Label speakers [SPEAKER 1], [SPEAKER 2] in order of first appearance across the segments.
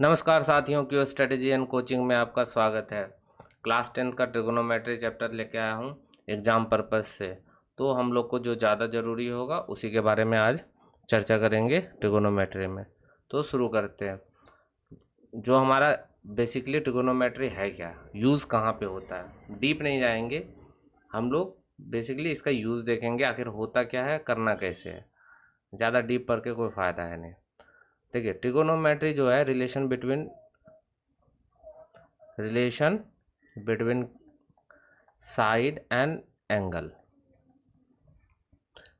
[SPEAKER 1] नमस्कार साथियों, Q strategy and coaching में आपका स्वागत है। क्लास 10 का ट्रिगोनोमेट्री चैप्टर लेके आया हूँ एग्ज़ाम पर्पस से। तो हम लोग को जो ज़्यादा ज़रूरी होगा उसी के बारे में आज चर्चा करेंगे ट्रिगोनोमेट्री में। तो शुरू करते हैं। जो हमारा बेसिकली ट्रिगोनोमेट्री है क्या, यूज़ कहाँ पे होता है, डीप नहीं जाएंगे हम लोग। बेसिकली इसका यूज़ देखेंगे, आखिर होता क्या है, करना कैसे है। ज़्यादा डीप पढ़ के कोई फ़ायदा है नहीं। देखिए, ट्रिगोनोमेट्री जो है relation between side and angle,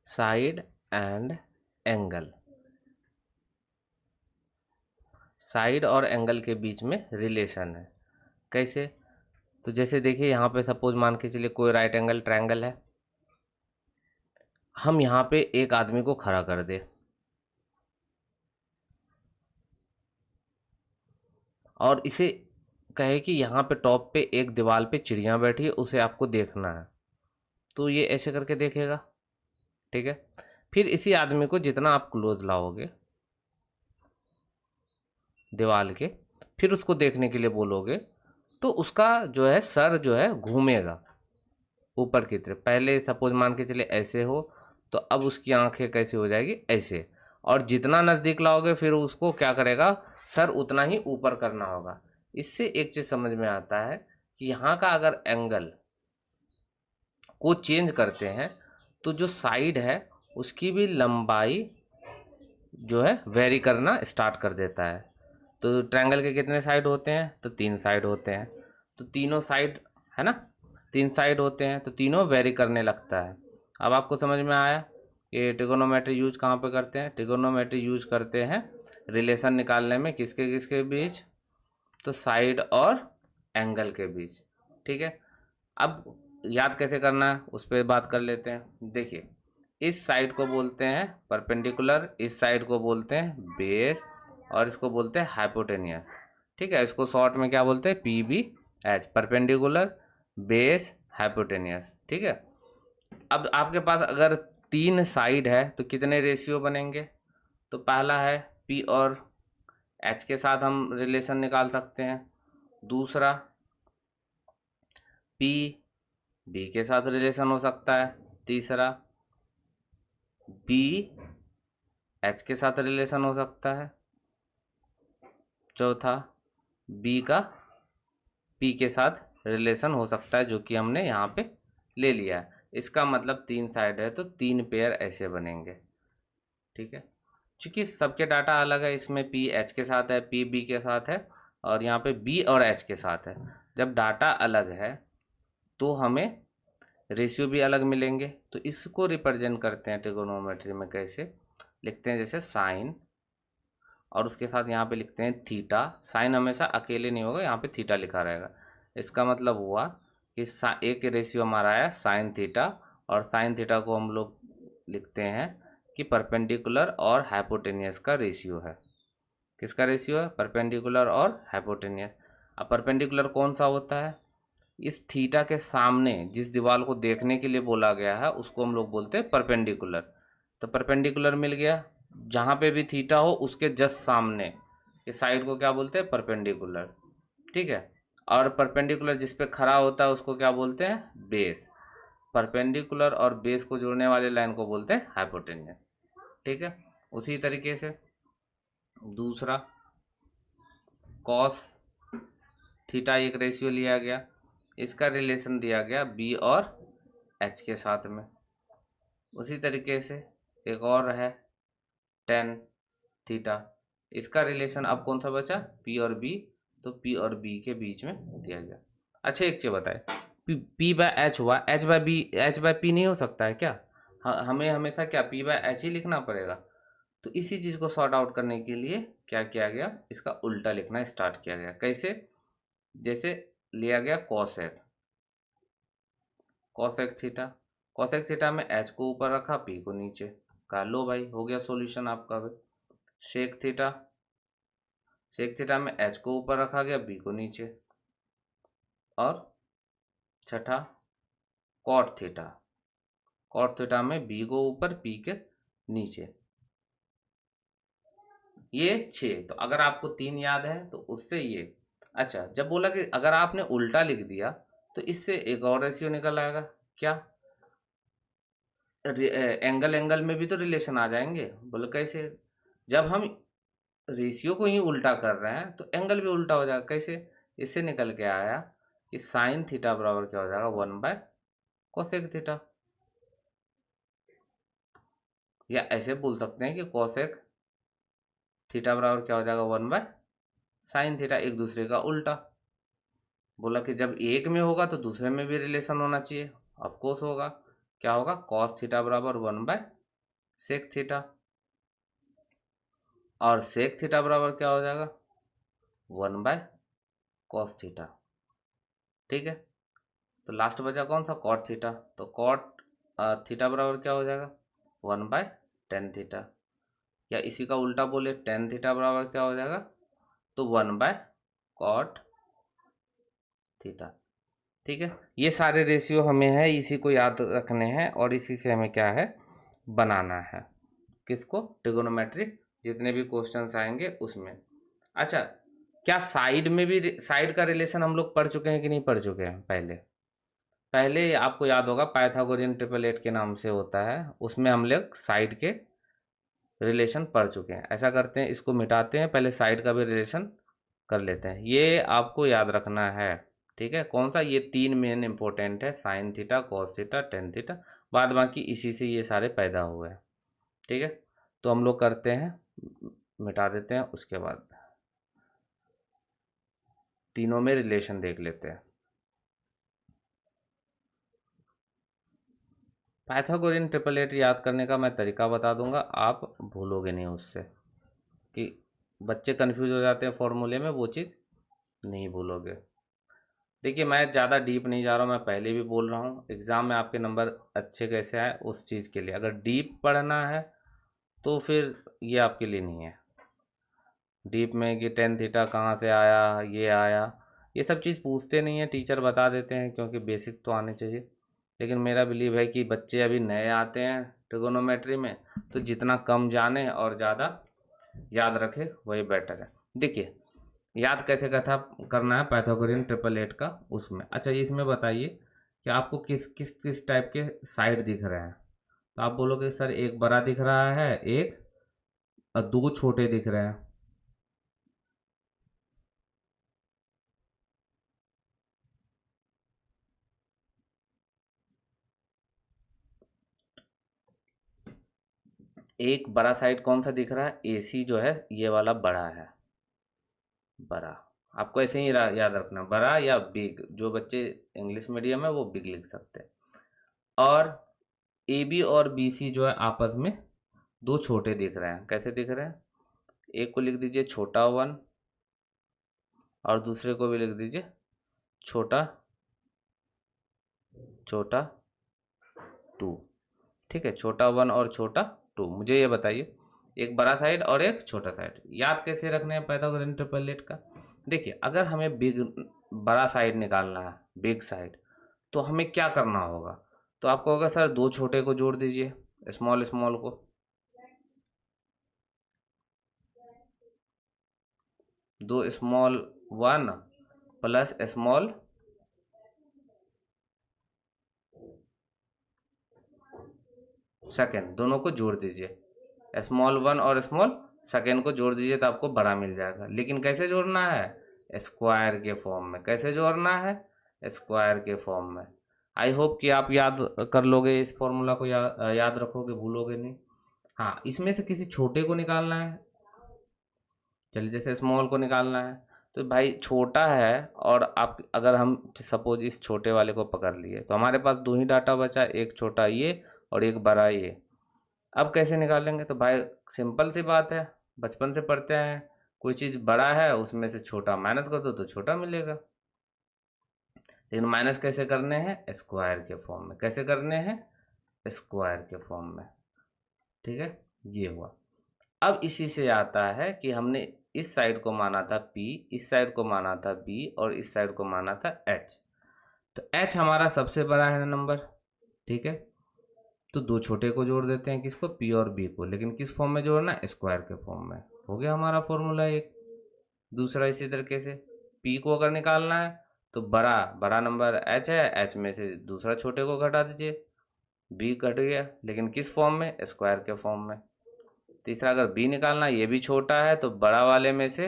[SPEAKER 1] side and angle, side और एंगल के बीच में रिलेशन है। कैसे? तो जैसे देखिए, यहाँ पे सपोज मान के चलिए कोई राइट एंगल ट्रायंगल है। हम यहाँ पे एक आदमी को खड़ा कर दे और इसे कहे कि यहाँ पे टॉप पे एक दीवार पे चिड़िया बैठी है, उसे आपको देखना है। तो ये ऐसे करके देखेगा, ठीक है। फिर इसी आदमी को जितना आप क्लोज लाओगे दीवार के, फिर उसको देखने के लिए बोलोगे, तो उसका जो है सर जो है घूमेगा ऊपर की तरफ। पहले सपोज मान के चले ऐसे हो, तो अब उसकी आंखें कैसे हो जाएगी, ऐसे। और जितना नज़दीक लाओगे फिर उसको क्या करेगा, सर उतना ही ऊपर करना होगा। इससे एक चीज़ समझ में आता है कि यहाँ का अगर एंगल को चेंज करते हैं तो जो साइड है उसकी भी लंबाई जो है वेरी करना स्टार्ट कर देता है। तो ट्रायंगल के कितने साइड होते हैं, तो 3 साइड होते हैं। तो तीनों साइड है ना, 3 साइड होते हैं तो तीनों वेरी करने लगता है। अब आपको समझ में आया कि ट्रिगोनोमेट्री यूज कहाँ पे करते हैं। ट्रिगोनोमेट्री यूज करते हैं रिलेशन निकालने में, किसके किसके बीच, तो साइड और एंगल के बीच, ठीक है। अब याद कैसे करना है उस पर बात कर लेते हैं। देखिए, इस साइड को बोलते हैं परपेंडिकुलर, इस साइड को बोलते हैं बेस, और इसको बोलते हैं हाइपोटेनियस, ठीक है। इसको शॉर्ट में क्या बोलते हैं, P B H, perpendicular base hypotenuse, ठीक है। अब आपके पास अगर 3 साइड है तो कितने रेशियो बनेंगे, तो पहला है पी और एच के साथ हम रिलेशन निकाल सकते हैं। दूसरा पी बी के साथ रिलेशन हो सकता है। तीसरा बी एच के साथ रिलेशन हो सकता है। चौथा बी का पी के साथ रिलेशन हो सकता है, जो कि हमने यहाँ पे ले लिया है। इसका मतलब 3 साइड है तो 3 पेयर ऐसे बनेंगे, ठीक है। चूंकि सबके डाटा अलग है, इसमें पी एच के साथ है, पी बी के साथ है, और यहाँ पे बी और एच के साथ है। जब डाटा अलग है तो हमें रेशियो भी अलग मिलेंगे। तो इसको रिप्रेजेंट करते हैं ट्रिगोनोमेट्री में, कैसे लिखते हैं, जैसे साइन, और उसके साथ यहाँ पे लिखते हैं थीटा। साइन हमेशा अकेले नहीं होगा, यहाँ पे थीटा लिखा रहेगा। इसका मतलब हुआ कि एक रेशियो हमारा आया साइन थीटा, और साइन थीटा को हम लोग लिखते हैं कि परपेंडिकुलर और हाइपोटेनियस का रेशियो है। किसका रेशियो है, परपेंडिकुलर और हाइपोटेनियस। अब परपेंडिकुलर कौन सा होता है, इस थीटा के सामने जिस दीवार को देखने के लिए बोला गया है उसको हम लोग बोलते हैं परपेंडिकुलर। तो परपेंडिकुलर मिल गया, जहाँ पे भी थीटा हो उसके जस्ट सामने इस साइड को क्या बोलते हैं, परपेंडिकुलर, ठीक है। और परपेंडिकुलर जिस पे खड़ा होता है उसको क्या बोलते हैं, बेस। परपेंडिकुलर और बेस को जोड़ने वाले लाइन को बोलते हैं हाइपोटेन्यूस, ठीक है। उसी तरीके से दूसरा कॉस थीटा एक रेशियो लिया गया, इसका रिलेशन दिया गया बी और एच के साथ में। उसी तरीके से एक और है टेन थीटा, इसका रिलेशन अब कौन सा बचा, पी और बी, तो पी और बी के बीच में दिया गया। अच्छा एक चीज़ बताए, पी बाय एच हुआ, H by B, H by P नहीं हो सकता है क्या, हमें हमेशा क्या पी बाय एच ही लिखना पड़ेगा। तो इसी चीज़ को सॉर्ट आउट करने के लिए क्या किया गया, इसका उल्टा लिखना स्टार्ट किया गया। कैसे, जैसे लिया गया cosec, cosec theta, cosec theta में एच को ऊपर रखा, पी को नीचे, कहा लो भाई हो गया सॉल्यूशन आपका भाई। सेक थीटा, सेक थीटा में एच को ऊपर रखा गया, बी को नीचे। और छठा कॉट थीटा, कॉट थीटा में बी को ऊपर, पी के नीचे। ये 6। तो अगर आपको 3 याद है तो उससे ये। अच्छा, जब बोला कि अगर आपने उल्टा लिख दिया तो इससे एक और रेशियो निकल आएगा। क्या? एंगल एंगल में भी तो रिलेशन आ जाएंगे। बोले कैसे? जब हम रेशियो को ही उल्टा कर रहे हैं तो एंगल भी उल्टा हो जाएगा। कैसे? इससे निकल के आया कि साइन थीटा बराबर क्या हो जाएगा, 1/कोसेक थीटा। या ऐसे बोल सकते हैं कि कोसेक थीटा बराबर क्या हो जाएगा, 1/साइन थीटा, एक दूसरे का उल्टा। बोला कि जब एक में होगा तो दूसरे में भी रिलेशन होना चाहिए। ऑफ कोर्स होगा। क्या होगा? कॉस थीटा बराबर 1/सेक थीटा। और सेक थीटा बराबर क्या हो जाएगा, 1/कॉस थीटा। ठीक है। तो लास्ट बचा कौन सा? Cot theta. तो कॉट थीटा बराबर क्या हो जाएगा, 1/टेन थीटा। या इसी का उल्टा बोले, टेन थीटा बराबर क्या हो जाएगा, तो 1/कॉट थीटा। ठीक है। ये सारे रेशियो हमें है, इसी को याद रखने हैं और इसी से हमें क्या है, बनाना है। किसको? ट्रिगोनोमेट्रिक जितने भी क्वेश्चंस आएंगे उसमें। अच्छा, क्या साइड में भी, साइड का रिलेशन हम लोग पढ़ चुके हैं कि नहीं पढ़ चुके हैं? पहले पहले आपको याद होगा, पाइथागोरियन ट्रिपल एट के नाम से होता है, उसमें हम लोग साइड के रिलेशन पढ़ चुके हैं। ऐसा करते हैं, इसको मिटाते हैं, पहले साइड का भी रिलेशन कर लेते हैं। ये आपको याद रखना है। ठीक है। कौन सा? ये 3 मेन इंपॉर्टेंट है, sine theta, cos theta, tan theta. बाद बाकी इसी से ये सारे पैदा हुए हैं। ठीक है। तो हम लोग करते हैं, मिटा देते हैं, उसके बाद तीनों में रिलेशन देख लेते हैं। पाइथागोरियन ट्रिपल एट याद करने का मैं तरीका बता दूंगा, आप भूलोगे नहीं उससे। कि बच्चे कंफ्यूज हो जाते हैं फॉर्मूले में, वो चीज़ नहीं भूलोगे। देखिए, मैं ज़्यादा डीप नहीं जा रहा हूँ, मैं पहले भी बोल रहा हूँ, एग्ज़ाम में आपके नंबर अच्छे कैसे आए उस चीज़ के लिए। अगर डीप पढ़ना है तो फिर ये आपके लिए नहीं है। डीप में कि टेन थीटा कहाँ से आया, ये आया, ये सब चीज़ पूछते नहीं है, टीचर बता देते हैं, क्योंकि बेसिक तो आने चाहिए। लेकिन मेरा बिलीव है कि बच्चे अभी नए आते हैं ट्रिगोनोमेट्री में, तो जितना कम जाने और ज़्यादा याद रखे वही बेटर है। देखिए, याद कैसे करना है पाइथागोरियन ट्रिपल एट का उसमें। अच्छा, ये इसमें बताइए कि आपको किस किस किस टाइप के साइड दिख रहे हैं। तो आप बोलोगे सर एक बड़ा दिख रहा है, एक और दो छोटे दिख रहे हैं। एक बड़ा साइड कौन सा दिख रहा है? एसी जो है ये वाला बड़ा है, बड़ा। आपको ऐसे ही याद रखना, बड़ा या बिग। जो बच्चे इंग्लिश मीडियम है वो बिग लिख सकते हैं। और ए बी और बी सी जो है आपस में दो छोटे दिख रहे हैं। कैसे दिख रहे हैं? एक को लिख दीजिए छोटा 1 और दूसरे को भी लिख दीजिए छोटा छोटा 2। ठीक है, छोटा 1 और छोटा 2। मुझे ये बताइए, एक बड़ा साइड और एक छोटा साइड याद कैसे रखने हैं पाइथागोरियन ट्रिपल एट का? देखिए, अगर हमें बड़ा साइड निकालना है, बिग साइड, तो हमें क्या करना होगा? तो आपको होगा सर दो छोटे को जोड़ दीजिए, स्मॉल स्मॉल को। दो स्मॉल 1 प्लस स्मॉल सेकेंड, दोनों को जोड़ दीजिए। स्मॉल 1 और स्मॉल सेकेंड को जोड़ दीजिए तो आपको बड़ा मिल जाएगा। लेकिन कैसे जोड़ना है? स्क्वायर के फॉर्म में। कैसे जोड़ना है? स्क्वायर के फॉर्म में। आई होप कि आप याद कर लोगे, इस फॉर्मूला को याद रखोगे, भूलोगे नहीं। हाँ, इसमें से किसी छोटे को निकालना है। चलिए, जैसे स्मॉल को निकालना है, तो भाई छोटा है, और आप अगर हम सपोज इस छोटे वाले को पकड़ लिए तो हमारे पास दो ही डाटा बचा, एक छोटा ये और एक बड़ा ये। अब कैसे निकालेंगे? तो भाई सिंपल सी बात है, बचपन से पढ़ते हैं, कोई चीज़ बड़ा है उसमें से छोटा माइनस कर दो तो छोटा मिलेगा। लेकिन माइनस कैसे करने हैं? स्क्वायर के फॉर्म में। कैसे करने हैं? स्क्वायर के फॉर्म में। ठीक है, ये हुआ। अब इसी से आता है कि हमने इस साइड को माना था P, इस साइड को माना था B और इस साइड को माना था H। तो H हमारा सबसे बड़ा है नंबर। ठीक है, तो दो छोटे को जोड़ देते हैं, किसको? P और B को। लेकिन किस फॉर्म में जोड़ना है? स्क्वायर के फॉर्म में। हो गया हमारा फॉर्मूला एक। दूसरा इसी तरीके से पी को अगर निकालना है तो बड़ा बड़ा नंबर एच है, एच में से दूसरा छोटे को घटा दीजिए, बी कट गया, लेकिन किस फॉर्म में, स्क्वायर के फॉर्म में। तीसरा अगर बी निकालना है, ये भी छोटा है, तो बड़ा वाले में से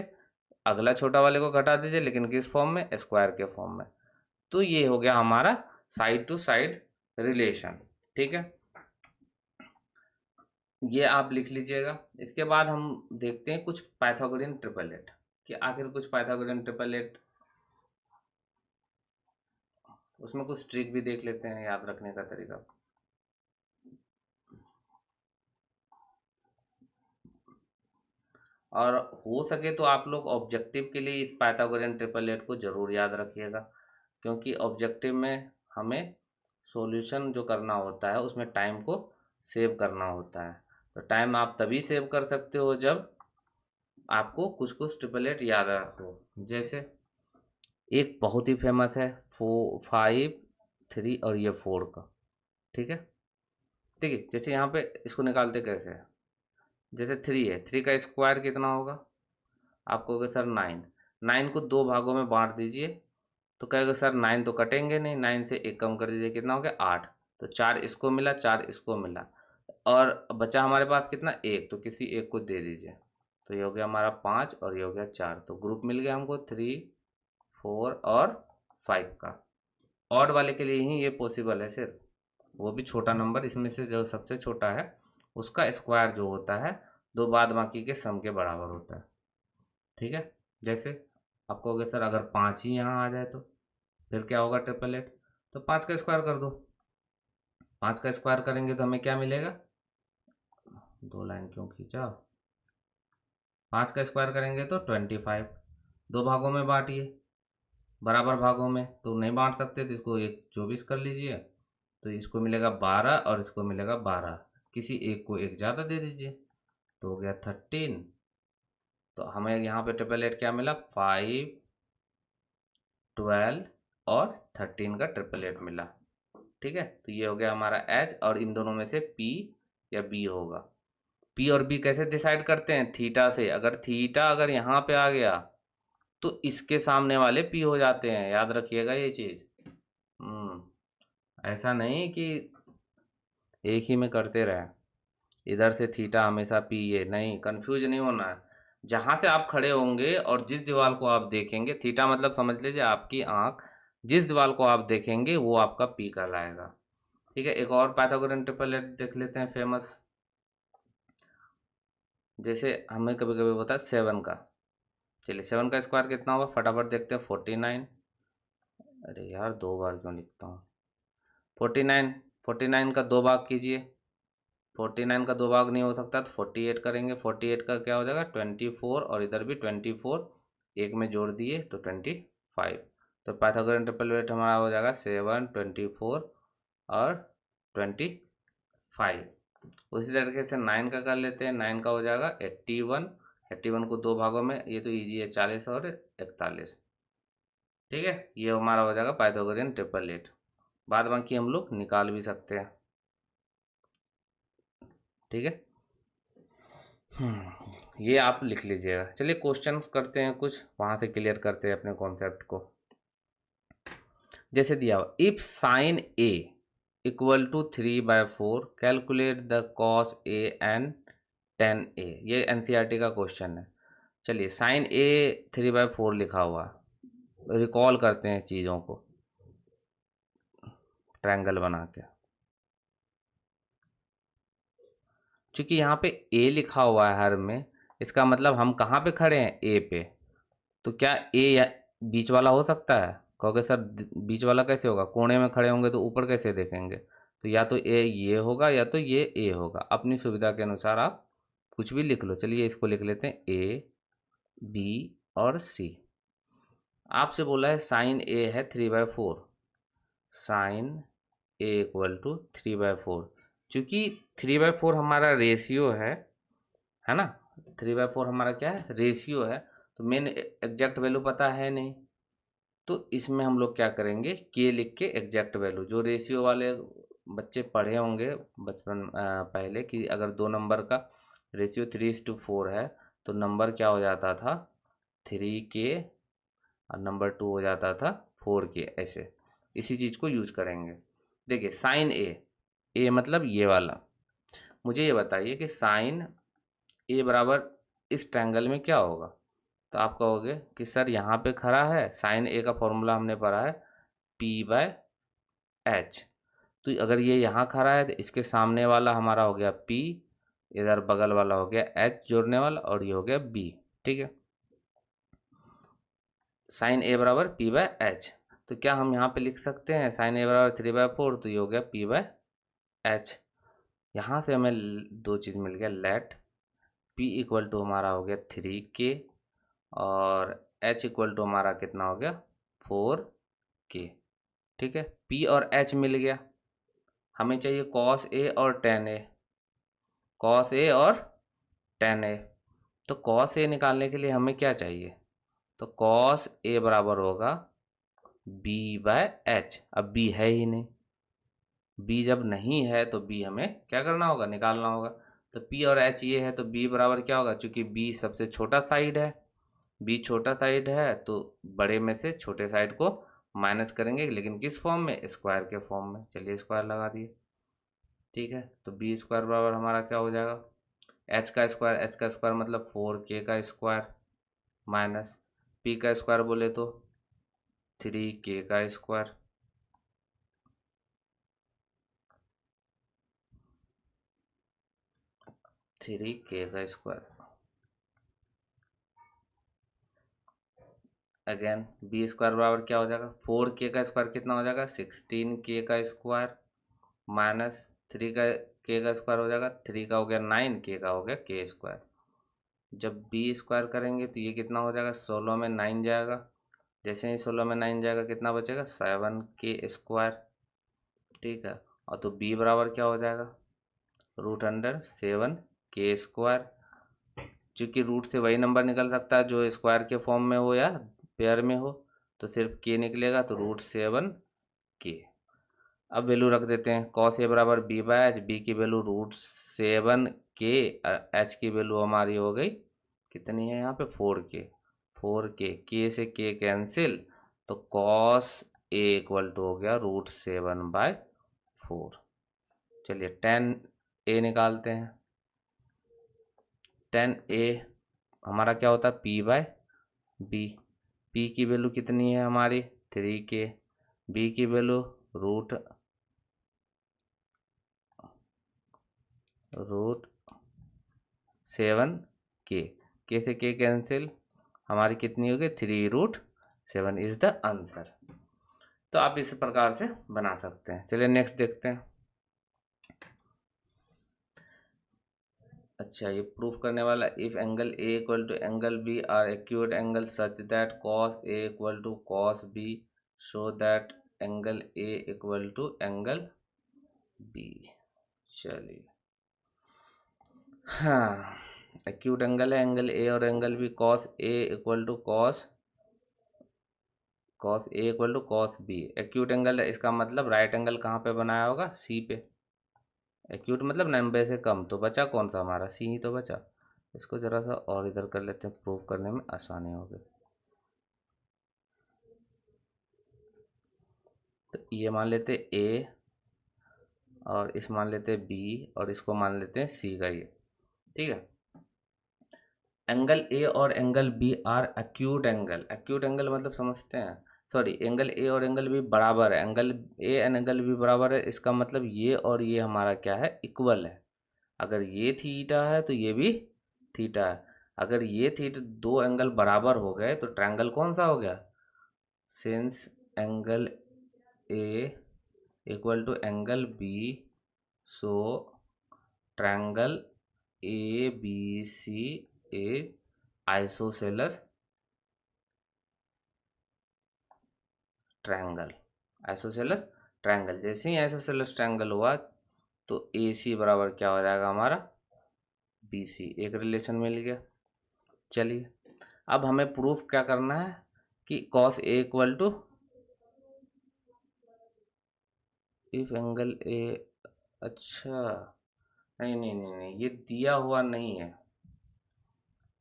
[SPEAKER 1] अगला छोटा वाले को घटा दीजिए, लेकिन किस फॉर्म में, स्क्वायर के फॉर्म में। तो ये हो गया हमारा साइड टू साइड रिलेशन। ठीक है, ये आप लिख लीजिएगा। इसके बाद हम देखते हैं कुछ पाइथागोरियन ट्रिपलेट, कि आखिर कुछ पाइथागोरियन ट्रिपलेट, उसमें कुछ ट्रिक भी देख लेते हैं याद रखने का तरीका। और हो सके तो आप लोग ऑब्जेक्टिव के लिए इस पाइथागोरियन ट्रिपलेट को ज़रूर याद रखिएगा, क्योंकि ऑब्जेक्टिव में हमें सॉल्यूशन जो करना होता है उसमें टाइम को सेव करना होता है। तो टाइम आप तभी सेव कर सकते हो जब आपको कुछ कुछ ट्रिपलेट याद हो। जैसे एक बहुत ही फेमस है 5, 3 और ये 4 का। ठीक है, ठीक है, जैसे यहाँ पे इसको निकालते कैसे है, जैसे 3 है, 3 का स्क्वायर कितना होगा, आप कहोगे सर 9, 9 को 2 भागों में बांट दीजिए, तो कहेगा सर 9 तो कटेंगे नहीं, 9 से 1 कम कर दीजिए, कितना हो गया 8, तो 4 इसको मिला, 4 इसको मिला, और बचा हमारे पास कितना 1, तो किसी एक को दे दीजिए, तो ये हो गया हमारा 5 और ये हो गया 4, तो ग्रुप मिल गया हमको 3, 4 और 5 का। ऑड वाले के लिए ही ये पॉसिबल है सिर्फ, वो भी छोटा नंबर, इसमें से जो सबसे छोटा है उसका स्क्वायर जो होता है दो बाद बाकी के सम के बराबर होता है। ठीक है, जैसे आप कहोगे सर अगर 5 ही यहाँ आ जाए तो फिर क्या होगा ट्रिपलेट, तो 5 का स्क्वायर कर दो, 5 का स्क्वायर करेंगे तो हमें क्या मिलेगा, 2 लाइन क्यों खींचा, 5 का स्क्वायर करेंगे तो 25, 2 भागों में बांटिए, बराबर भागों में तो नहीं बांट सकते, तो इसको एक 24 कर लीजिए, तो इसको मिलेगा 12 और इसको मिलेगा 12, किसी एक को एक ज़्यादा दे दीजिए, तो हो गया 13। तो हमें यहाँ पे ट्रिपलेट क्या मिला, 5, 12 और 13 का ट्रिपलेट मिला। ठीक है, तो ये हो गया हमारा एच, और इन दोनों में से पी या बी होगा। पी और बी कैसे डिसाइड करते हैं, थीटा से, अगर थीटा अगर यहाँ पे आ गया तो इसके सामने वाले पी हो जाते हैं, याद रखिएगा ये चीज़। ऐसा नहीं कि एक ही में करते रहे, इधर से थीटा हमेशा पी, ये नहीं, कंफ्यूज नहीं होना है। जहाँ से आप खड़े होंगे और जिस दीवार को आप देखेंगे, थीटा मतलब समझ लीजिए आपकी आँख जिस दीवार को आप देखेंगे वो आपका पी कहलाएगा। ठीक है, एक और पाइथागोरन ट्रिपलेट देख लेते हैं फेमस। जैसे हमें कभी कभी होता है 7 का, चलिए 7 का स्क्वायर कितना होगा फटाफट देखते हैं, 49, अरे यार 2 बार क्यों लिखता हूँ, 49, 49 का 2 भाग कीजिए, 49 का 2 भाग नहीं हो सकता तो 48 करेंगे, 48 का क्या हो जाएगा 24, और इधर भी 24, एक में जोड़ दिए तो 25, तो पाइथागोरन ट्रिपलेट हमारा हो जाएगा 7, 24 और 25। उसी तरीके से 9 का कर लेते हैं, 9 का हो जाएगा 81, 81 को 2 भागों में, ये तो ईजी है, 40 और 41। ठीक है, ये हमारा हो जाएगा पाइथागोरन ट्रिपलेट, बाद बाकी हम लोग निकाल भी सकते हैं। ठीक है, ये आप लिख लीजिएगा। चलिए क्वेश्चन करते हैं कुछ, वहाँ से क्लियर करते हैं अपने कॉन्सेप्ट को। जैसे दिया हुआ, if sine A equal to 3/4 calculate the cos A and tan A, ये एनसीईआरटी का क्वेश्चन है। चलिए साइन ए 3/4 लिखा हुआ, रिकॉल करते हैं चीज़ों को ट्रायंगल बना के। चूँकि यहाँ पे ए लिखा हुआ है हर में, इसका मतलब हम कहाँ पे खड़े हैं, ए पे, तो क्या ए बीच वाला हो सकता है, कहोगे सर बीच वाला कैसे होगा, कोने में खड़े होंगे तो ऊपर कैसे देखेंगे, तो या तो ए ये होगा या तो ये ए होगा, अपनी सुविधा के अनुसार आप कुछ भी लिख लो। चलिए इसको लिख लेते हैं ए, बी और सी। आपसे बोला है साइन ए है 3/4, साइन ए इक्वल टू 3/4, चूँकि 3/4 हमारा रेशियो है ना, 3/4 हमारा क्या है, रेशियो है, तो मेन एग्जैक्ट वैल्यू पता है नहीं, तो इसमें हम लोग क्या करेंगे, के लिख के एग्जैक्ट वैल्यू, जो रेशियो वाले बच्चे पढ़े होंगे बचपन पहले, कि अगर 2 नंबर का रेशियो 3:4 है तो नंबर क्या हो जाता था 3k और नंबर 2 हो जाता था 4k। ऐसे इसी चीज़ को यूज करेंगे। देखिए साइन ए मतलब ये वाला। मुझे ये बताइए कि साइन ए बराबर इस ट्रायंगल में क्या होगा। तो आप कहोगे कि सर यहाँ पे खड़ा है, साइन ए का फॉर्मूला हमने पढ़ा है P/H। तो अगर ये यहाँ खड़ा है तो इसके सामने वाला हमारा हो गया P, इधर बगल वाला हो गया H जोड़ने वाला, और ये हो गया B। ठीक है, साइन ए बराबर P/H। तो क्या हम यहाँ पे लिख सकते हैं साइन ए बराबर 3/4, तो ये हो गया P/H। यहाँ से हमें दो चीज़ मिल गया, लेट P इक्वल टू हमारा हो गया 3k और H इक्वल टू हमारा कितना हो गया 4k। ठीक है, P और H मिल गया। हमें चाहिए cos A और tan A, cos A और tan A। तो cos A निकालने के लिए हमें क्या चाहिए, तो cos A बराबर होगा B/H। अब B है ही नहीं, B जब नहीं है तो B हमें क्या करना होगा, निकालना होगा। तो P और H ये है तो B बराबर क्या होगा, चूंकि B सबसे छोटा साइड है, B छोटा साइड है तो बड़े में से छोटे साइड को माइनस करेंगे, लेकिन किस फॉर्म में, स्क्वायर के फॉर्म में। चलिए स्क्वायर लगा दिए। ठीक है, तो बी स्क्वायर बराबर हमारा क्या हो जाएगा, एच का स्क्वायर मतलब 4k का स्क्वायर माइनस पी का स्क्वायर बोले तो 3k का स्क्वायर। थ्री के का स्क्वायर अगेन बी स्क्वायर बराबर क्या हो जाएगा, 4k का स्क्वायर कितना हो जाएगा 16k का स्क्वायर माइनस 3 का के का स्क्वायर हो जाएगा, 3 का हो गया 9, के का हो गया के स्क्वायर। जब बी स्क्वायर करेंगे तो ये कितना हो जाएगा, 16 में 9 जाएगा, जैसे ही 16 में 9 जाएगा कितना बचेगा 7k स्क्वायर। ठीक है, और तो बी बराबर क्या हो जाएगा, √7k स्क्वायर। चूँकि रूट से वही नंबर निकल सकता है जो स्क्वायर के फॉर्म में हो या पेयर में हो, तो सिर्फ के निकलेगा, तो √7k। अब वैल्यू रख देते हैं, cos ए बराबर B/H, बी की वैल्यू √7k, एच की वैल्यू हमारी हो गई कितनी है यहाँ पे 4k के से के कैंसिल, तो cos ए इक्वल टू हो गया √7/4। चलिए tan ए निकालते हैं। tan ए हमारा क्या होता है P/B। P की वैल्यू कितनी है हमारी 3k, B की वैल्यू √7k, के से के कैंसिल, हमारी कितनी होगी 3√7 इज द आंसर। तो आप इस प्रकार से बना सकते हैं। चलिए नेक्स्ट देखते हैं। अच्छा, ये प्रूफ करने वाला, if angle A equal to angle B are acute angle such that cos A equal to cos B, show that angle A equal to angle B. चलिए, हाँ, एक्यूट एंगल है एंगल ए और angle B, cos A equal to cos A equal to cos B. Acute angle है, इसका मतलब right angle कहाँ पे बनाया होगा, सी पे। एक्यूट मतलब 90 से कम, तो बचा कौन सा हमारा, सी ही तो बचा। इसको जरा सा और इधर कर लेते हैं, प्रूव करने में आसानी होगी। तो ये मान लेते ए और इस मान लेते बी और इसको मान लेते हैं सी का ये। ठीक है, एंगल ए और angle B are acute angle. Acute angle मतलब समझते हैं, सॉरी, एंगल ए और एंगल बी बराबर है, angle A and angle B बराबर है, इसका मतलब ये और ये हमारा क्या है, इक्वल है। अगर ये थीटा है तो ये भी थीटा है। अगर ये थीटा, दो एंगल बराबर हो गए तो ट्रायंगल कौन सा हो गया, since angle A equal to angle B, so triangle A B C is isosceles triangle. Isosceles triangle, जैसे ही आइसोसेलस ट्रायंगल हुआ तो ए सी बराबर क्या हो जाएगा हमारा बी सी, एक रिलेशन मिल गया। चलिए, अब हमें प्रूफ क्या करना है कि cos A equal to, if angle A, अच्छा, नहीं नहीं नहीं नहीं, ये दिया हुआ नहीं है,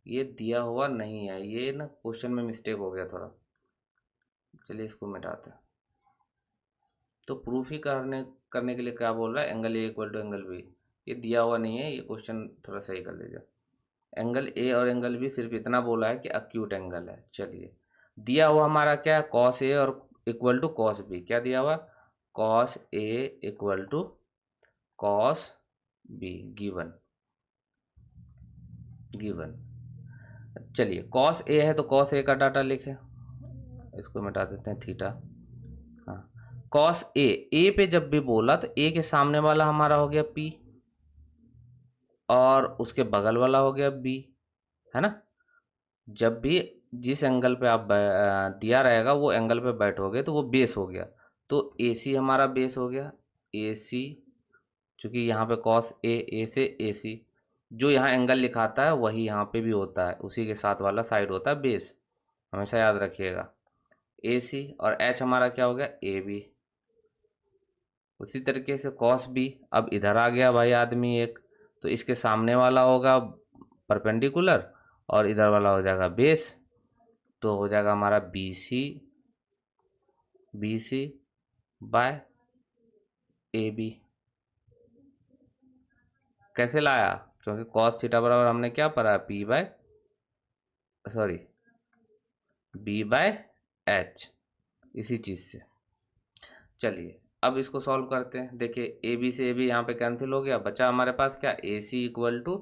[SPEAKER 1] ये दिया हुआ नहीं है, ये ना क्वेश्चन में मिस्टेक हो गया थोड़ा। चलिए इसको मिटाते हैं। तो प्रूफ ही करने करने के लिए क्या बोल रहा है, angle A equal to angle B. ये दिया हुआ नहीं है, ये क्वेश्चन थोड़ा सही कर लीजिए। एंगल ए और एंगल बी सिर्फ इतना बोला है कि अक्यूट एंगल है। चलिए दिया हुआ हमारा क्या है, कॉस ए और इक्वल टू कॉस बी। क्या दिया हुआ, cos A equal to cos B, given given. चलिए कॉस ए है तो कॉस ए का डाटा लिखे, इसको मिटा देते हैं, थीटा। हाँ, कॉस ए पे जब भी बोला तो ए के सामने वाला हमारा हो गया पी और उसके बगल वाला हो गया बी, है ना। जब भी जिस एंगल पे आप दिया रहेगा वो एंगल पे बैठोगे तो वो बेस हो गया। तो ए सी हमारा बेस हो गया, ए सी, चूँकि यहाँ पे कॉस ए से ए सी, जो यहाँ एंगल लिखाता है वही यहाँ पे भी होता है, उसी के साथ वाला साइड होता है बेस, हमेशा याद रखिएगा। ए सी और एच हमारा क्या हो गया, ए बी। उसी तरीके से कॉस बी, अब इधर आ गया भाई आदमी एक, तो इसके सामने वाला होगा परपेंडिकुलर और इधर वाला हो जाएगा बेस, तो हो जाएगा हमारा B C by A B. कैसे लाया, क्योंकि कॉस थीटा बराबर हमने क्या पढ़ा, P by sorry B by H, इसी चीज़ से। चलिए अब इसको सॉल्व करते हैं। देखिए ए बी से ए बी यहाँ पे कैंसिल हो गया, बचा हमारे पास क्या, A C equal to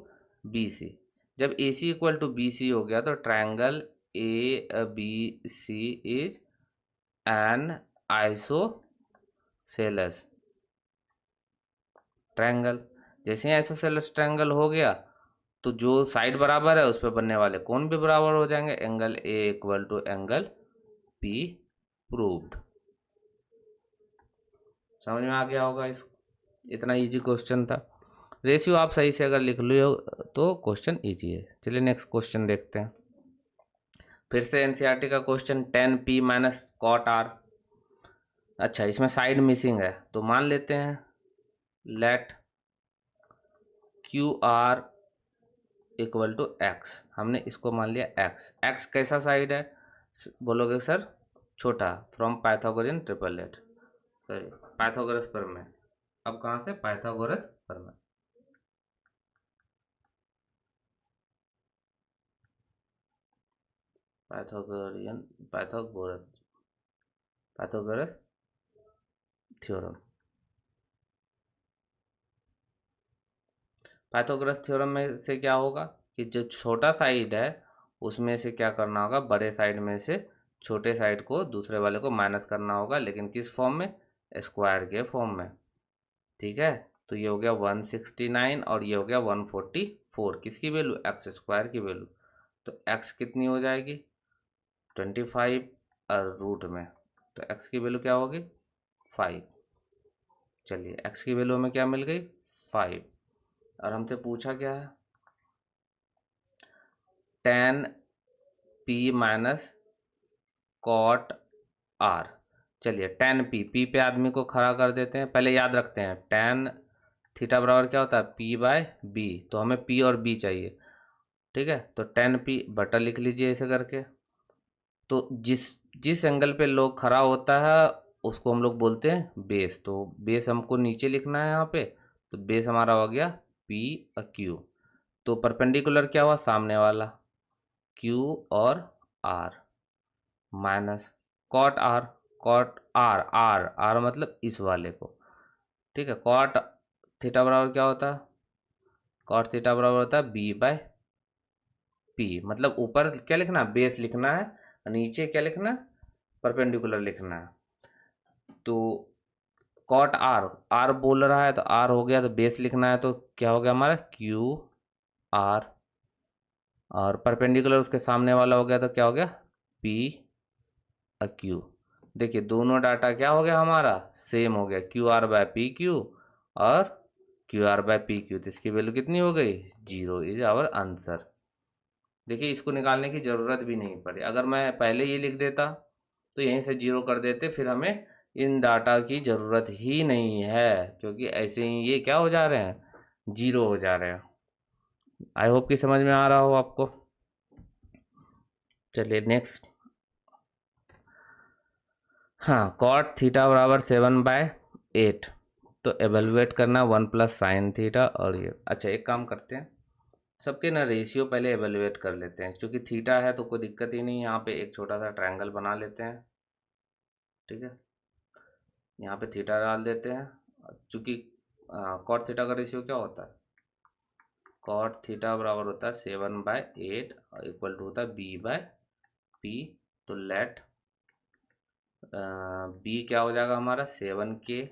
[SPEAKER 1] B C. जब A C equal to B C हो गया तो triangle A B C is an isosceles triangle. जैसे ही आइसोसेलेस ट्रायंगल हो गया तो जो साइड बराबर है उस पर बनने वाले कोण भी बराबर हो जाएंगे, angle A equal to angle P proved. समझ में आ गया होगा, इस इतना इजी क्वेश्चन था। रेशियो आप सही से अगर लिख लो तो क्वेश्चन इजी है। चलिए नेक्स्ट क्वेश्चन देखते हैं। फिर से एनसीईआरटी का question, tan p minus cot R. अच्छा इसमें साइड मिसिंग है तो मान लेते हैं let Q R equal to X. हमने इसको मान लिया एक्स। एक्स कैसा साइड है, बोलोगे सर छोटा, from Pythagorean triplet, sorry Pythagoras प्रमेय। अब कहाँ से, पाइथागोरस प्रमेय। Pythagoras theorem. पाइथागोरस थ्योरम में से क्या होगा कि जो छोटा साइड है उसमें से क्या करना होगा, बड़े साइड में से छोटे साइड को दूसरे वाले को माइनस करना होगा, लेकिन किस फॉर्म में, स्क्वायर के फॉर्म में। ठीक है, तो ये हो गया 169 और ये हो गया 144। किसकी वैल्यू, एक्स स्क्वायर की वैल्यू। तो एक्स कितनी हो जाएगी 25 और रूट में, तो एक्स की वैल्यू क्या होगी 5। चलिए एक्स की वैल्यू हमें क्या मिल गई 5, और हमसे पूछा क्या है tan p minus cot R. चलिए tan p पे आदमी को खड़ा कर देते हैं। पहले याद रखते हैं tan थीटा बराबर क्या होता है, p बाय बी, तो हमें p और b चाहिए। ठीक है, तो tan p बटा लिख लीजिए ऐसे करके। तो जिस जिस एंगल पे लोग खड़ा होता है उसको हम लोग बोलते हैं बेस। तो बेस हमको नीचे लिखना है यहाँ पे, तो बेस हमारा हो गया पी क्यू। तो परपेंडिकुलर क्या हुआ, सामने वाला क्यू और R, minus cot R. Cot R, R मतलब इस वाले को। ठीक है, कॉट थीटा बराबर क्या होता है, कॉट थीटा बराबर होता है बी बाय पी। मतलब ऊपर क्या लिखना है, बेस लिखना है, नीचे क्या लिखना है, परपेंडिकुलर लिखना है। तो कॉट आर, आर बोल रहा है तो आर हो गया, तो बेस लिखना है तो क्या हो गया हमारा क्यू आर, और परपेंडिकुलर उसके सामने वाला हो गया तो क्या हो गया पी क्यू। देखिए दोनों डाटा क्या हो गया हमारा सेम हो गया, Q R by P Q और Q R by P Q. तो इसकी वैल्यू कितनी हो गई 0 इज आवर आंसर। देखिए इसको निकालने की ज़रूरत भी नहीं पड़ी, अगर मैं पहले ये लिख देता तो यहीं से 0 कर देते, फिर हमें इन डाटा की ज़रूरत ही नहीं है, क्योंकि ऐसे ही ये क्या हो जा रहे हैं 0 हो जा रहे हैं। आई होप कि समझ में आ रहा हो आपको। चलिए नेक्स्ट। हाँ, कॉट थीटा बराबर 7/8। तो एवेलुएट करना 1 प्लस साइन थीटा। और ये अच्छा, एक काम करते हैं, सबके ना रेशियो पहले एवेलुएट कर लेते हैं। क्योंकि थीटा है तो कोई दिक्कत ही नहीं, यहाँ पे एक छोटा सा ट्रायंगल बना लेते हैं। ठीक है, यहाँ पे थीटा डाल देते हैं। चूँकि कॉट थीटा का रेशियो क्या होता है, कॉट थीटा बराबर होता है 7/8 और इक्वल टू होता है b/p। तो लेट b क्या हो जाएगा हमारा 7k,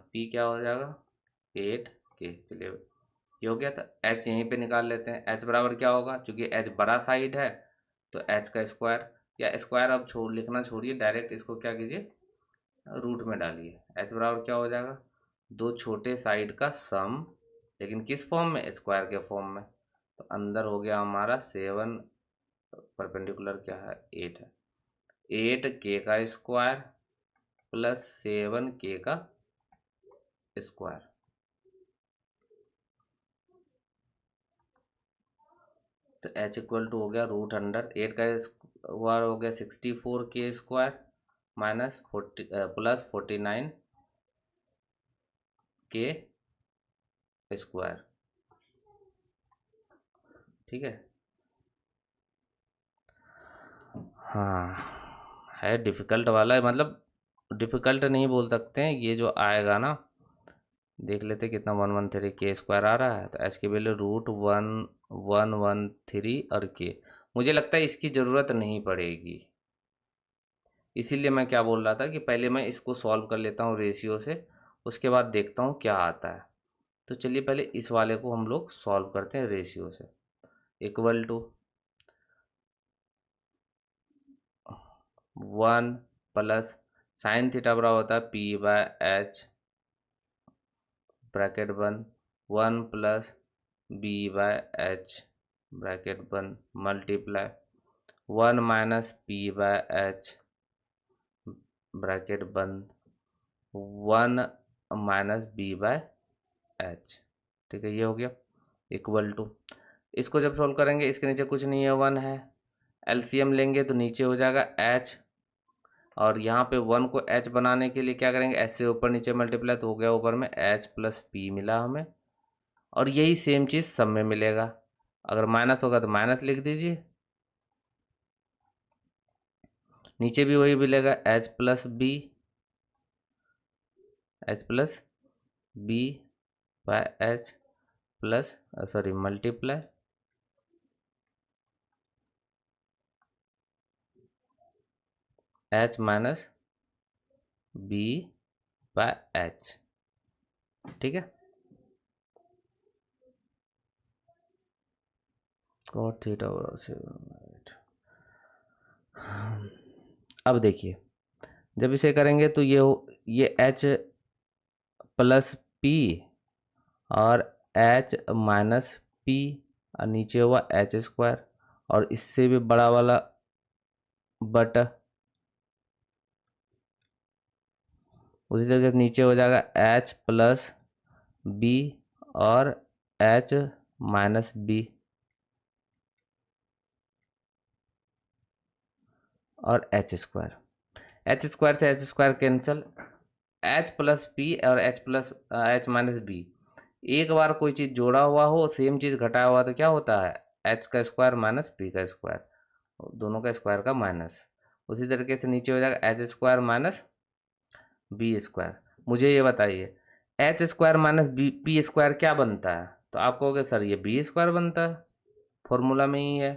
[SPEAKER 1] p क्या हो जाएगा 8k। चलिए ये हो गया। तो h यहीं पे निकाल लेते हैं। h बराबर क्या होगा, चूंकि h बड़ा साइड है तो h का स्क्वायर, या स्क्वायर अब लिखना छोड़िए, डायरेक्ट इसको क्या कीजिए, रूट में डालिए। h बराबर क्या हो जाएगा, दो छोटे साइड का सम, लेकिन किस फॉर्म में, स्क्वायर के फॉर्म में। तो अंदर हो गया हमारा 7, परपेंडिकुलर क्या है 8 है, 8k का स्क्वायर प्लस 7k का स्क्वायर। तो h इक्वल टू हो गया रूट अंडर 8 का स्क्वायर हो गया 64k square minus 40 plus 49k square. ठीक है, हाँ है डिफ़िकल्ट वाला है, मतलब डिफ़िकल्ट नहीं बोल सकते हैं। ये जो आएगा ना, देख लेते कितना 113k स्क्वायर आ रहा है। तो एच की वैल्यू √1113 और के। मुझे लगता है इसकी ज़रूरत नहीं पड़ेगी, इसीलिए मैं क्या बोल रहा था कि पहले मैं इसको सॉल्व कर लेता हूँ रेशियो से, उसके बाद देखता हूँ क्या आता है। तो चलिए पहले इस वाले को हम लोग सॉल्व करते हैं रेशियो से। Equal to 1 plus sine theta बराबर होता है p/h ब्रैकेट बंद, 1 प्लस b/h ब्रैकेट बंद मल्टीप्लाई 1 माइनस p/h ब्रैकेट बंद 1 माइनस b/h। ठीक है, ये हो गया। इक्वल टू, इसको जब सॉल्व करेंगे इसके नीचे कुछ नहीं है, 1 है। एलसीएम लेंगे तो नीचे हो जाएगा h, और यहाँ पे 1 को h बनाने के लिए क्या करेंगे, h से ऊपर नीचे मल्टीप्लाई, तो हो गया ऊपर में h प्लस p मिला हमें। और यही सेम चीज़ सब में मिलेगा, अगर माइनस होगा तो माइनस लिख दीजिए, नीचे भी वही मिलेगा h plus B, by h plus sorry multiply h minus B by h। ठीक है, cot थीटा बराबर 7/8। अब देखिए, जब इसे करेंगे तो ये h प्लस पी और h माइनस पी, और नीचे हुआ h स्क्वायर, और इससे भी बड़ा वाला बटा, उसी तरह से नीचे हो जाएगा h प्लस बी और h माइनस बी, और h स्क्वायर, h स्क्वायर से h square cancel, h plus P और h माइनस बी। एक बार कोई चीज़ जोड़ा हुआ हो, सेम चीज़ घटाया हुआ, तो क्या होता है, h का स्क्वायर माइनस पी का स्क्वायर, दोनों का स्क्वायर का माइनस। उसी तरीके से नीचे हो जाएगा h square minus B square. मुझे ये बताइए, h square minus B P square क्या बनता है, तो आप कहोगे सर ये बी स्क्वायर बनता है, फॉर्मूला में ही है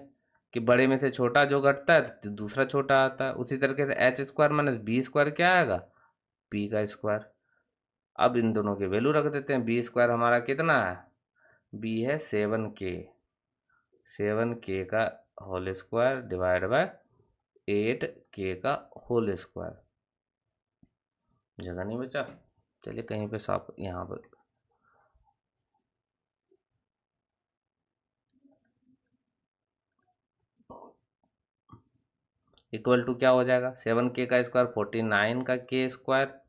[SPEAKER 1] कि बड़े में से छोटा जो घटता है तो दूसरा छोटा आता है। उसी तरीके से H square minus B square क्या आएगा, पी का स्क्वायर। अब इन दोनों की वैल्यू रख देते हैं। बी स्क्वायर हमारा कितना है, बी है 7k का whole square divide by 8k का होल स्क्वायर। जगह नहीं बचा, चलिए कहीं पे साफ, यहाँ पर इक्वल टू क्या हो जाएगा, 7k का स्क्वायर 49 का के स्क्वायर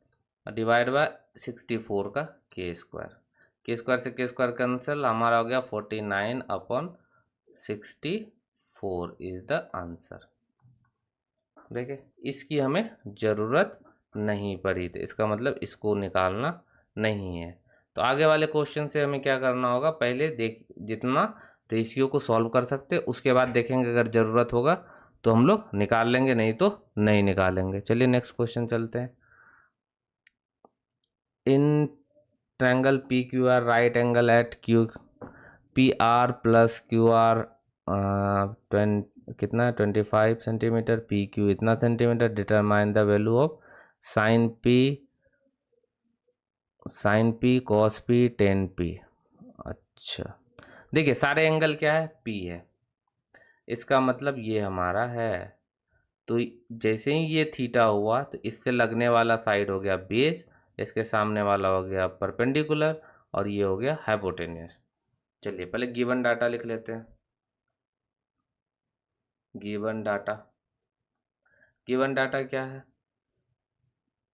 [SPEAKER 1] डिवाइड बाय 64 का के स्क्वायर। के स्क्वायर से के स्क्वायर कैंसिल, हमारा हो गया 49 अपॉन 64। 4 is the answer. देखिए इसकी हमें ज़रूरत नहीं पड़ी थी, इसका मतलब इसको निकालना नहीं है। तो आगे वाले क्वेश्चन से हमें क्या करना होगा, पहले देख जितना रेशियो को सॉल्व कर सकते उसके बाद देखेंगे, अगर ज़रूरत होगा तो हम लोग निकाल लेंगे, नहीं तो नहीं निकालेंगे। चलिए नेक्स्ट क्वेश्चन चलते हैं। In triangle P Q R right angle at Q P R plus Q R कितना 25 सेंटीमीटर, पी क्यू इतना centimetre, determine the value of sine P cos P tan P. अच्छा देखिए सारे एंगल क्या है, P है, इसका मतलब ये हमारा है। तो जैसे ही ये थीटा हुआ तो इससे लगने वाला साइड हो गया बेस, इसके सामने वाला हो गया परपेंडिकुलर, और ये हो गया हाइपोटेन्यूस। चलिए पहले गिवन डाटा लिख लेते हैं। गिवन डाटा क्या है,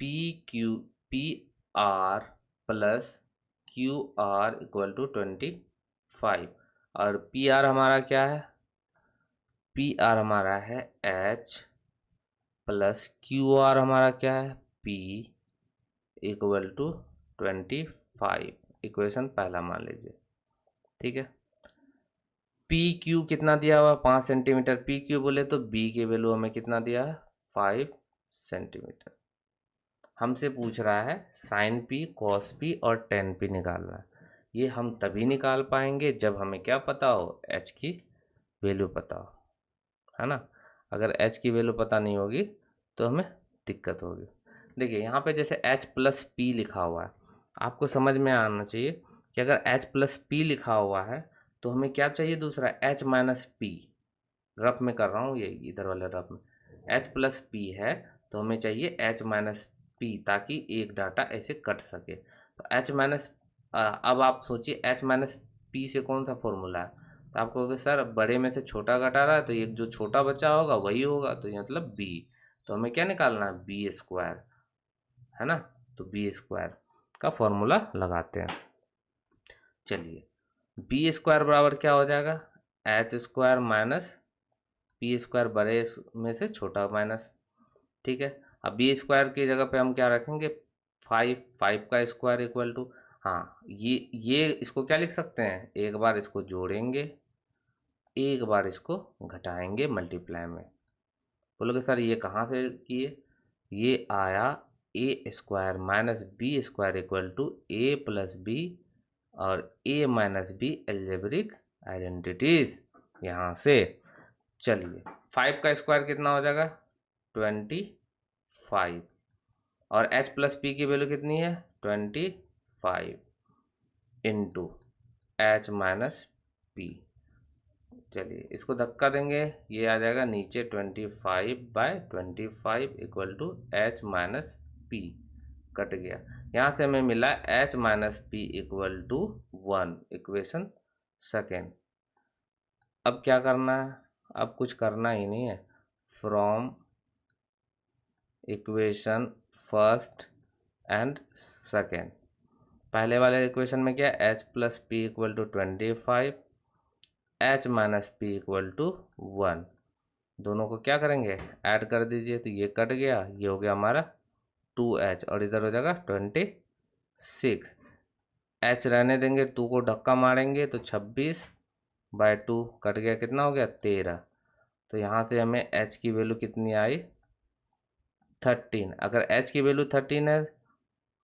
[SPEAKER 1] P R plus Q R equal to 25, और पी आर हमारा क्या है, पी आर हमारा है एच प्लस क्यू आर हमारा क्या है, पी इक्वल टू 25। इक्वेशन पहला मान लीजिए, ठीक है। पी क्यू कितना दिया हुआ 5 सेंटीमीटर, पी क्यू बोले तो बी की वैल्यू हमें कितना दिया है 5 सेंटीमीटर। हमसे पूछ रहा है साइन पी कॉस पी और टेन पी निकालना है। ये हम तभी निकाल पाएंगे जब हमें क्या पता हो, एच की वैल्यू पता हो, है ना। अगर एच की वैल्यू पता नहीं होगी तो हमें दिक्कत होगी। देखिए यहाँ पे जैसे एच प्लस पी लिखा हुआ है, आपको समझ में आना चाहिए कि अगर एच प्लस पी लिखा हुआ है तो हमें क्या चाहिए दूसरा, एच माइनस पी। रफ में कर रहा हूँ, ये इधर वाले रफ में एच प्लस पी है तो हमें चाहिए एच माइनस पी, ताकि एक डाटा ऐसे कट सके। तो एच माइनस, अब आप सोचिए एच माइनस पी से कौन सा फॉर्मूला है, तो आप कहोगे सर बड़े में से छोटा घटा रहा है तो एक जो छोटा बचा होगा वही होगा, तो ये मतलब बी। तो हमें क्या निकालना है, बी स्क्वायर, है ना। तो बी स्क्वायर का फॉर्मूला लगाते हैं। चलिए बी स्क्वायर बराबर क्या हो जाएगा, H square minus P square, बड़े में से छोटा माइनस, ठीक है। अब बी स्क्वायर की जगह पे हम क्या रखेंगे, 5 का स्क्वायर इक्वल टू, हाँ ये इसको क्या लिख सकते हैं, एक बार इसको जोड़ेंगे, एक बार इसको घटाएंगे मल्टीप्लाई में। बोलोगे सर ये कहाँ से किए, ये आया A square minus B square equal to A plus B और A minus B algebraic identities यहाँ से। चलिए 5 का स्क्वायर कितना हो जाएगा 25, और h प्लस पी की वैल्यू कितनी है 25 इंटू एच माइनस पी। चलिए इसको धक्का देंगे, ये आ जाएगा नीचे 25/25 equal to H minus P, cut गया। यहाँ से हमें मिला H minus P equal to 1, equation second. अब क्या करना है, अब कुछ करना ही नहीं है, from equation first and second. पहले वाले इक्वेशन में क्या, H plus P equal to 25, H minus P equal to 1, दोनों को क्या करेंगे ऐड कर दीजिए, तो ये कट गया, ये हो गया हमारा 2h, और इधर हो जाएगा 26। h रहने देंगे, 2 को धक्का मारेंगे तो 26/2 कट गया, कितना हो गया 13। तो यहाँ से हमें h की वैल्यू कितनी आई 13। अगर h की वैल्यू 13 है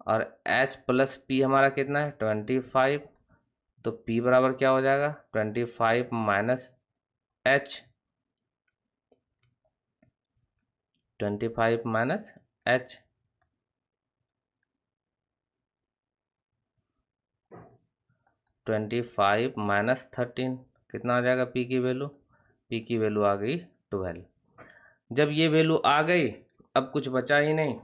[SPEAKER 1] और h प्लस पी हमारा कितना है 25, तो p बराबर क्या हो जाएगा 25 minus h, 25 minus h, 25 minus 13 कितना आ जाएगा p की वैल्यू, p की वैल्यू आ गई 12। जब ये वैल्यू आ गई अब कुछ बचा ही नहीं,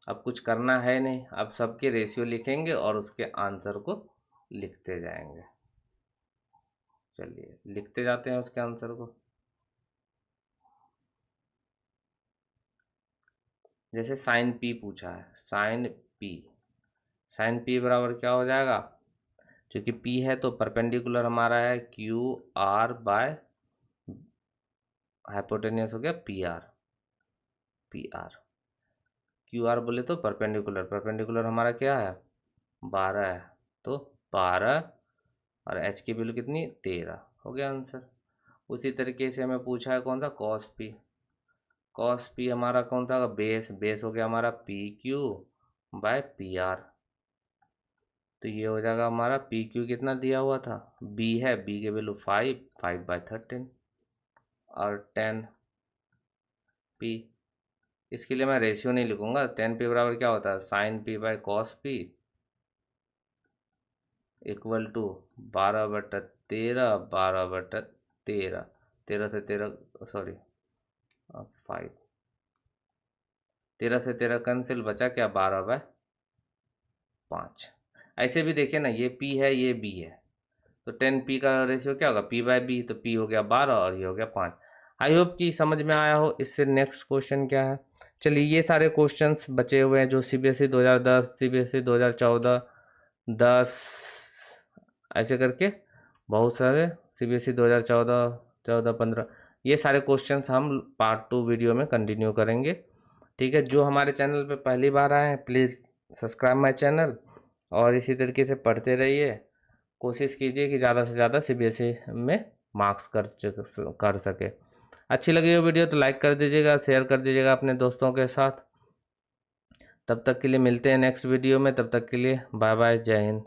[SPEAKER 1] अब कुछ करना है नहीं, अब सबके रेशियो लिखेंगे और उसके आंसर को लिखते जाएंगे। चलिए लिखते जाते हैं उसके आंसर को। जैसे साइन पी पूछा है, साइन पी बराबर क्या हो जाएगा, क्योंकि पी है तो परपेंडिकुलर हमारा है क्यू आर बाय हाइपोटेनियस हो गया P R, P R. Q R बोले तो परपेंडिकुलर, परपेंडिकुलर हमारा क्या है 12 है, तो 12 और एच की वैल्यू कितनी 13, हो गया आंसर। उसी तरीके से हमें पूछा है कौन सा कॉस पी, कॉस पी हमारा कौन था बेस, बेस हो गया हमारा P Q by P R. तो ये हो जाएगा हमारा पी क्यू कितना दिया हुआ था, बी है, बी के वैल्यू 5, 5/13 और 10 पी। इसके लिए मैं रेशियो नहीं लिखूंगा, 10 पी बराबर क्या होता है sine P by cos P equal to 12/13, 12/13, 13 से 13 सॉरी 5, 13 से 13 कैंसिल, बचा क्या 12/5। ऐसे भी देखिए ना, ये P है ये B है, तो 10P का रेशियो क्या होगा P/B, तो P हो गया 12 और ये हो गया 5। आई होप कि समझ में आया हो। इससे नेक्स्ट क्वेश्चन क्या है, चलिए ये सारे क्वेश्चंस बचे हुए हैं जो CBSE 2010, CBSE 2014, 10 ऐसे करके बहुत सारे, CBSE 2014, 14, 15, ये सारे क्वेश्चंस हम पार्ट 2 वीडियो में कंटिन्यू करेंगे। ठीक है, जो हमारे चैनल पे पहली बार आए हैं प्लीज़ सब्सक्राइब माय चैनल और इसी तरीके से पढ़ते रहिए। कोशिश कीजिए कि ज़्यादा से ज़्यादा CBSE में मार्क्स कर सके। अच्छी लगी हो वीडियो तो लाइक कर दीजिएगा, शेयर कर दीजिएगा अपने दोस्तों के साथ। तब तक के लिए मिलते हैं नेक्स्ट वीडियो में, तब तक के लिए बाय बाय, जय हिंद।